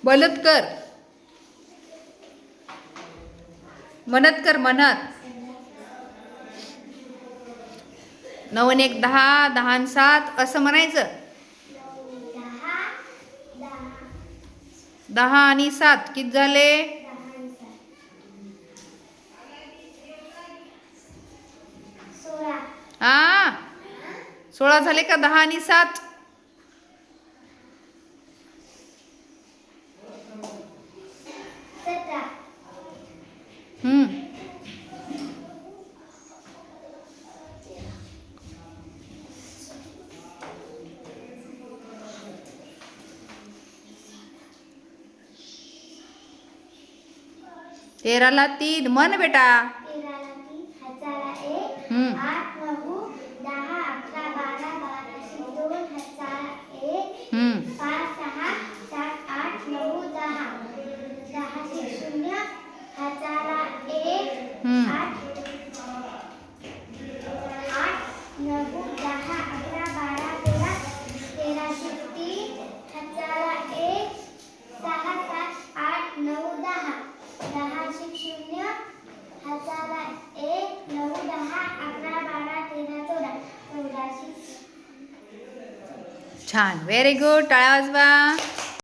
बोलत कर, म्हणत कर, म्हणत. 9 आणि 1 10, 10 आणि 7 असं म्हणायचं. 10 आणि 7 किती झाले? 16 झाले का? 10 आणि 7 13 ला 3 म्हण बेटा. छान, व्हेरी गुड. टाळ्या वाजवा.